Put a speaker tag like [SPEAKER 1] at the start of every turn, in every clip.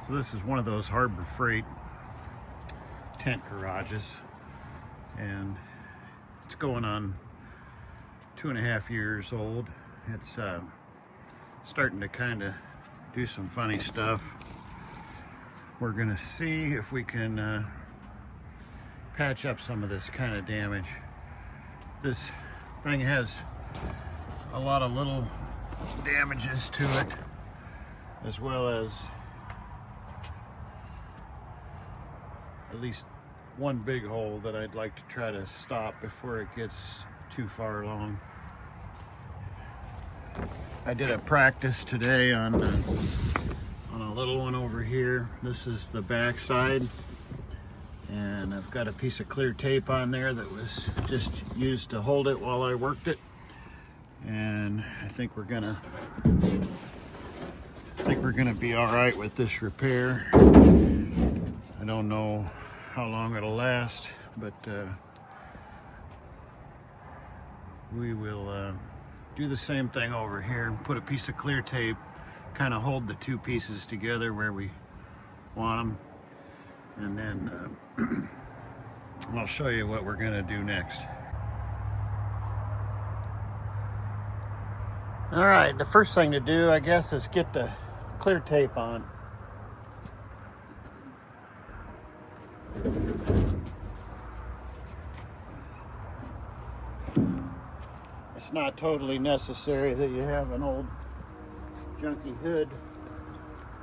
[SPEAKER 1] So this is one of those Harbor Freight tent garages, and it's going on 2.5 years old. It's starting to kind of do some funny stuff. We're gonna see if we can patch up some of this kind of damage. This thing has a lot of little damages to it, as well as at least one big hole that I'd like to try to stop before it gets too far along. I did a practice today on a little one over here. This is the back side, and I've got a piece of clear tape on there that was just used to hold it while I worked it. And I think we're gonna be all right with this repair. I don't know how long it'll last, but we will do the same thing over here and put a piece of clear tape, kind of hold the two pieces together where we want them, and then I'll show you what we're gonna do next. All right, the first thing to do, I guess, is get the clear tape on. It's not totally necessary that you have an old junky hood,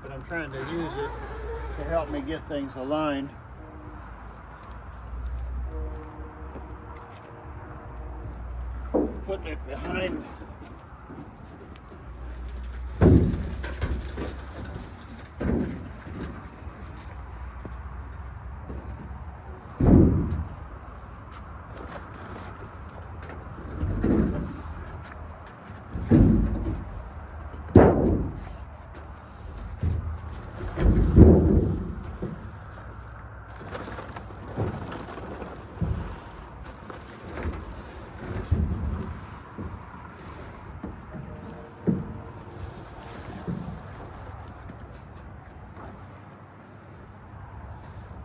[SPEAKER 1] but I'm trying to use it to help me get things aligned. Putting it behind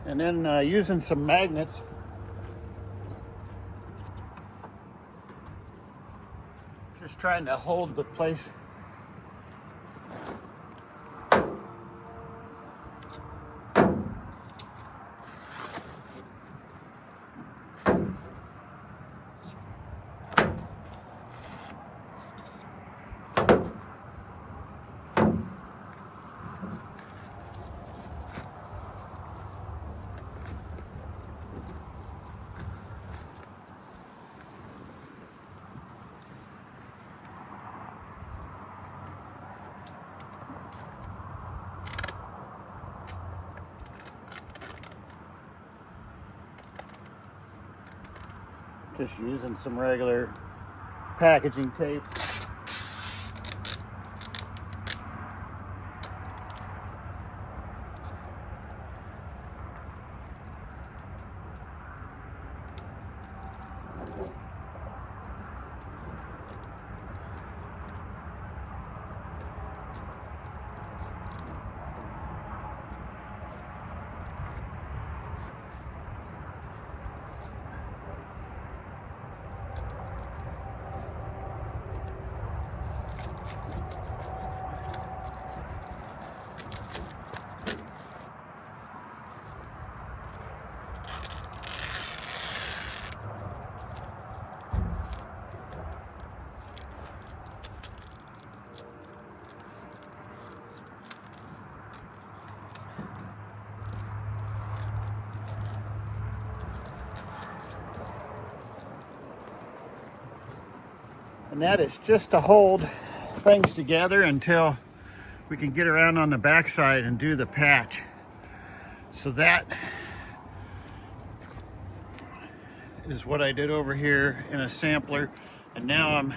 [SPEAKER 1] and then using some magnets, just trying to hold the place. Just using some regular packaging tape. And that is just to hold things together until we can get around on the backside and do the patch. So that is what I did over here in a sampler, and now I'm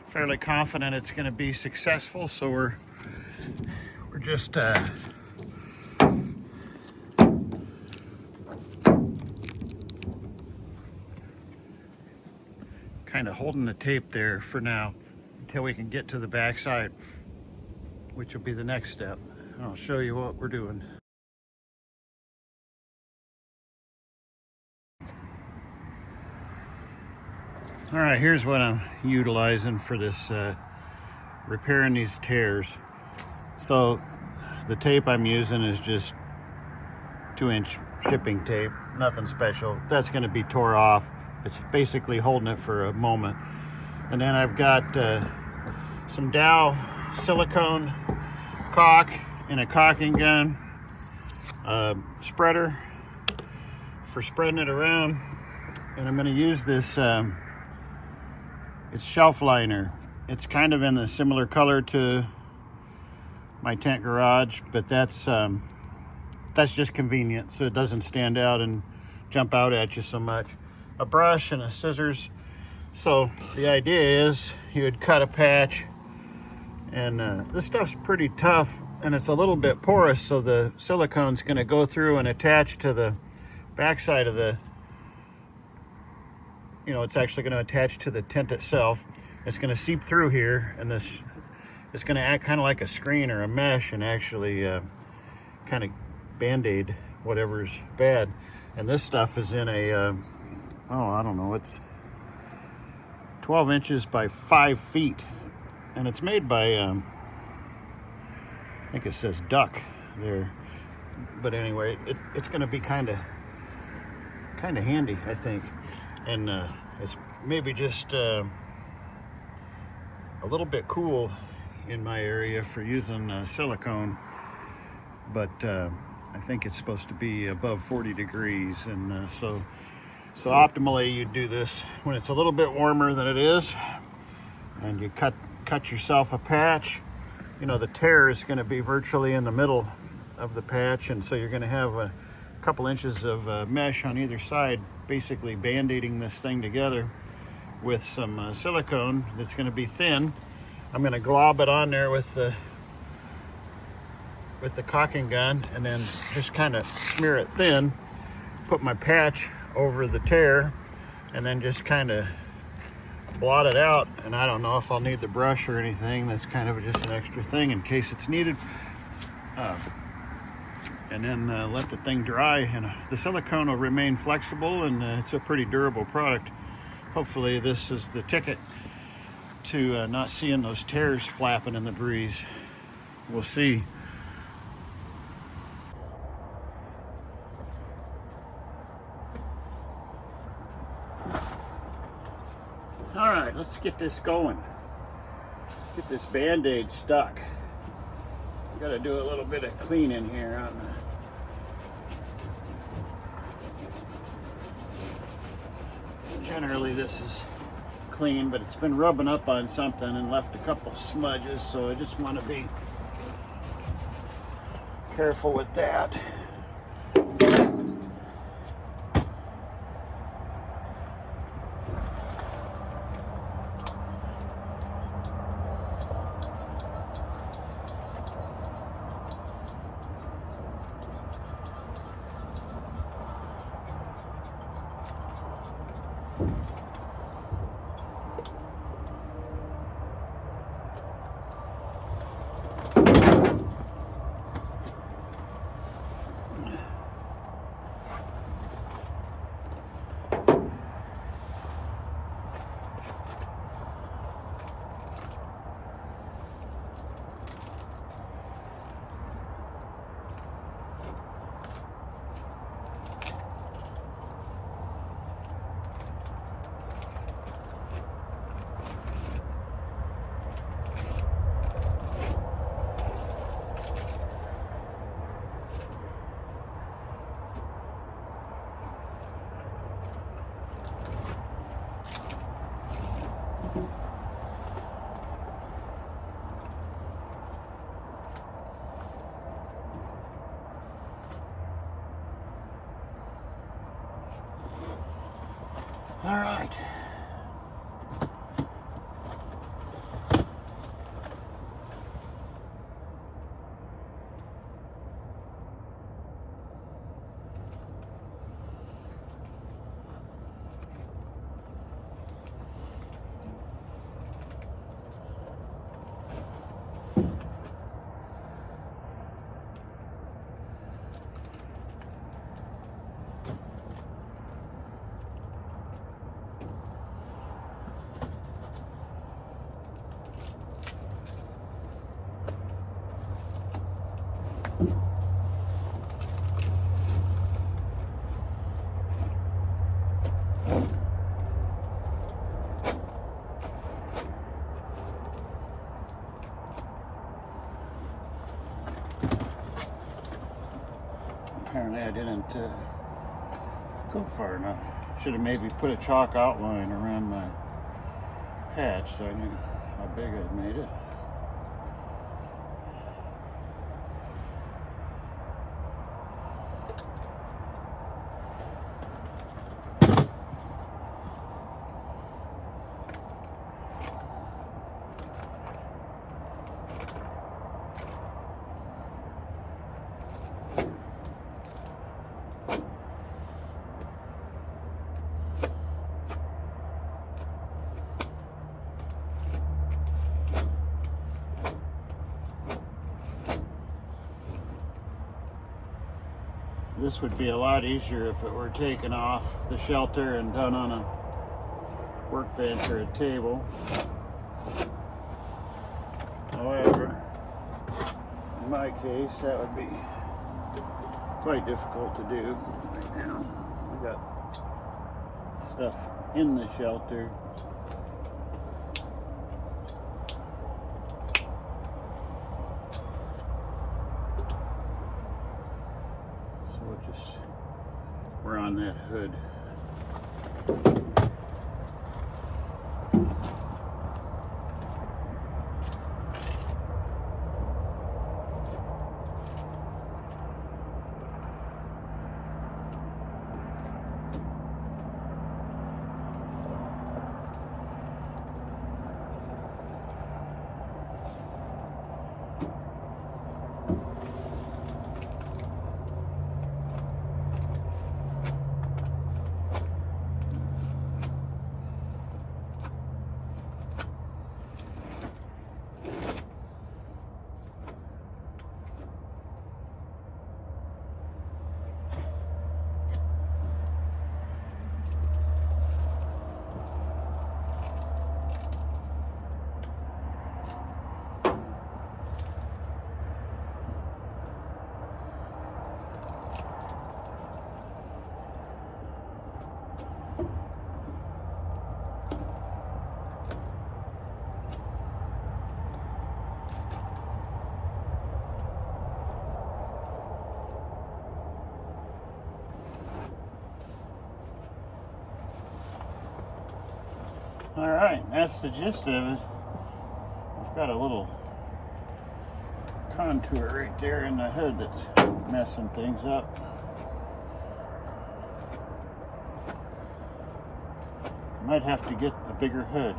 [SPEAKER 1] fairly confident it's going to be successful. So we're just kind of holding the tape there for now until we can get to the backside, which will be the next step. and I'll show you what we're doing. All right, here's what I'm utilizing for this repairing these tears. So the tape I'm using is just 2-inch shipping tape, nothing special. That's going to be tore off. It's basically holding it for a moment. And then I've got some Dow silicone caulk and a caulking gun, spreader for spreading it around. And I'm going to use this, it's shelf liner. It's kind of in a similar color to my tent garage, but that's just convenient so it doesn't stand out and jump out at you so much. A brush and a scissors. So the idea is you would cut a patch, and this stuff's pretty tough and it's a little bit porous, so the silicone's going to go through and attach to the backside of the, it's actually going to attach to the tent itself. It's going to seep through here, and this is going to act kind of like a screen or a mesh and actually kind of band-aid whatever's bad. And this stuff is in a I don't know, it's 12 inches by 5 feet, and it's made by I think it says Duck there, but anyway, it's going to be kind of handy, I think. And it's maybe just a little bit cool in my area for using silicone, but I think it's supposed to be above 40 degrees, and so optimally you do this when it's a little bit warmer than it is, and you cut yourself a patch. The tear is going to be virtually in the middle of the patch, and so you're going to have a couple inches of mesh on either side, basically band-aiding this thing together with some silicone that's going to be thin. I'm going to glob it on there with the caulking gun, and then just kind of smear it thin, put my patch over the tear, and then just kind of blot it out. And I don't know if I'll need the brush or anything. That's kind of just an extra thing in case it's needed. And then let the thing dry, and the silicone will remain flexible, and it's a pretty durable product. Hopefully this is the ticket to not seeing those tears flapping in the breeze. We'll see. All right, let's get this going. Get this Band-Aid stuck. Got to do a little bit of cleaning here on the... Generally this is clean, but it's been rubbing up on something and left a couple smudges, so I just want to be careful with that. All right. apparently I didn't go far enough. Should have maybe put a chalk outline around my patch so I knew how big I'd made it. This would be a lot easier if it were taken off the shelter and done on a workbench or a table. However, in my case, that would be quite difficult to do right now. We got stuff in the shelter. We're on that hood. All right, that's the gist of it. I've got a little contour right there in the hood that's messing things up. Might have to get a bigger hood.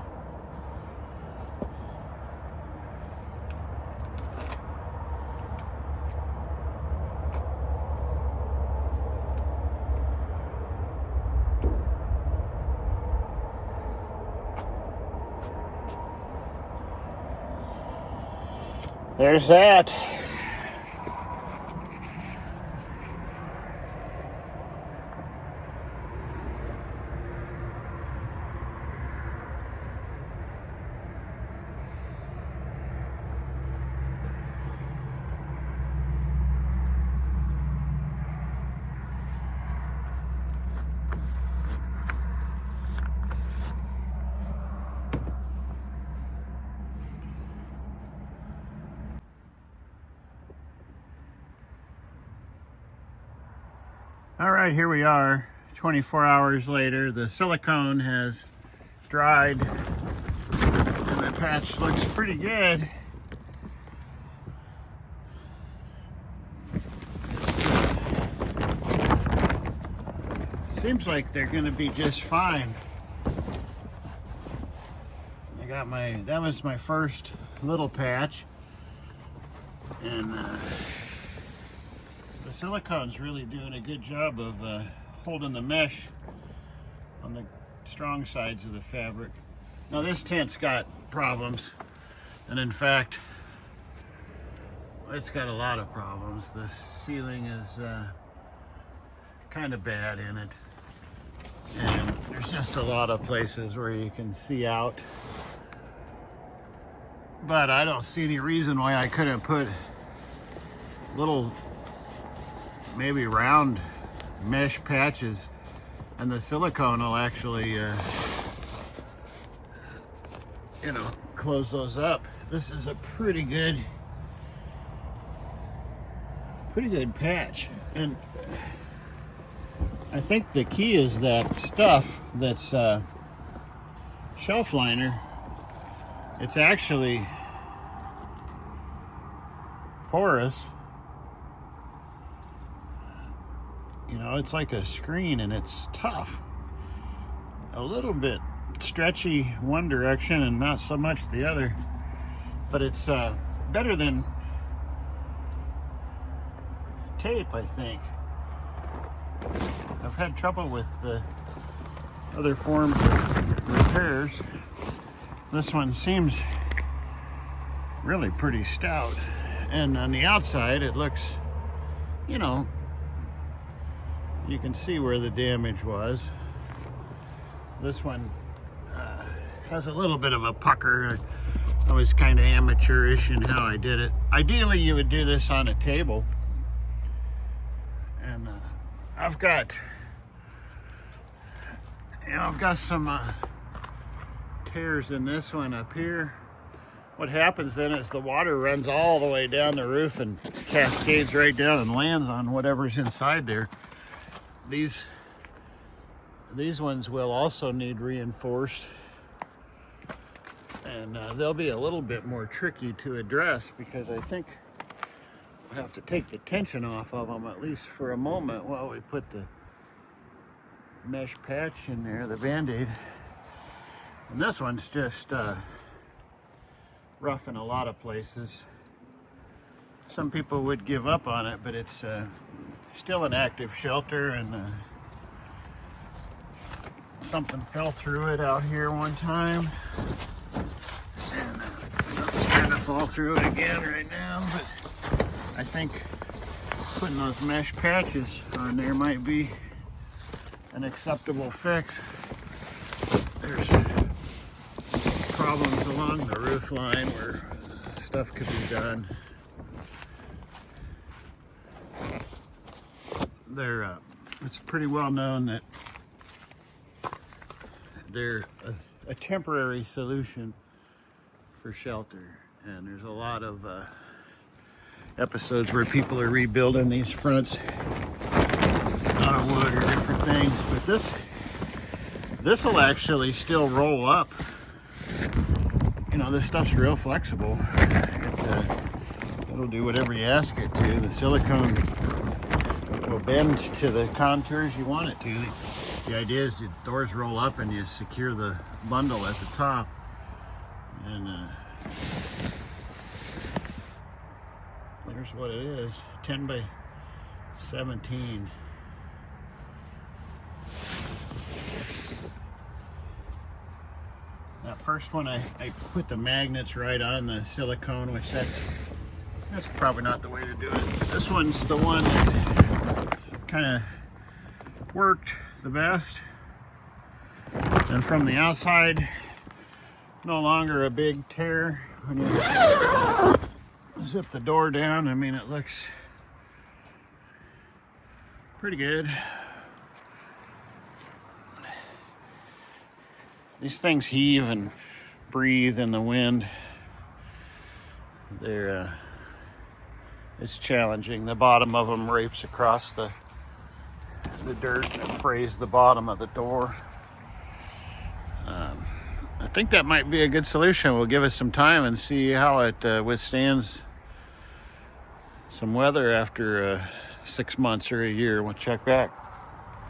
[SPEAKER 1] There's that. All right, here we are, 24 hours later. The silicone has dried and the patch looks pretty good. Seems like they're gonna be just fine. I got that was my first little patch, and the silicone's really doing a good job of holding the mesh on the strong sides of the fabric. Now this tent's got problems, and in fact, it's got a lot of problems. The ceiling is kind of bad in it, and there's just a lot of places where you can see out. But I don't see any reason why I couldn't put little, maybe round mesh patches, and the silicone will actually close those up. This is a pretty good pretty good patch. And I think the key is that stuff that's shelf liner, it's actually porous. You know, it's like a screen and it's tough. A little bit stretchy one direction and not so much the other. But it's better than tape, I think. I've had trouble with the other forms of repairs. This one seems really pretty stout. And on the outside, it looks, you know, you can see where the damage was. This one has a little bit of a pucker. I was kind of amateurish in how I did it. Ideally, you would do this on a table. And I've got some tears in this one up here. What happens then is the water runs all the way down the roof and cascades right down and lands on whatever's inside there. These ones will also need reinforced, and they'll be a little bit more tricky to address because I think we'll have to take the tension off of them at least for a moment while we put the mesh patch in there, the Band-Aid. And this one's just rough in a lot of places. Some people would give up on it, but it's still an active shelter, and something fell through it out here one time, and something's trying to fall through it again right now. But I think putting those mesh patches on there might be an acceptable fix. There's problems along the roof line where stuff could be done. It's pretty well known that they're a temporary solution for shelter, and there's a lot of episodes where people are rebuilding these fronts out of wood or different things. But this will actually still roll up. You know, this stuff's real flexible. It'll do whatever you ask it to. The silicone will bend to the contours you want it to. The idea is the doors roll up and you secure the bundle at the top. And there's what it is, 10 by 17. That first one, I put the magnets right on the silicone, which that's probably not the way to do it. This one's the one that kind of worked the best. And from the outside, no longer a big tear. When you zip the door down, I mean, it looks pretty good. These things heave and breathe in the wind. It's challenging. The bottom of them rafes across the dirt and it frays the bottom of the door. I think that might be a good solution. We'll give it some time and see how it withstands some weather after 6 months or a year. We'll check back.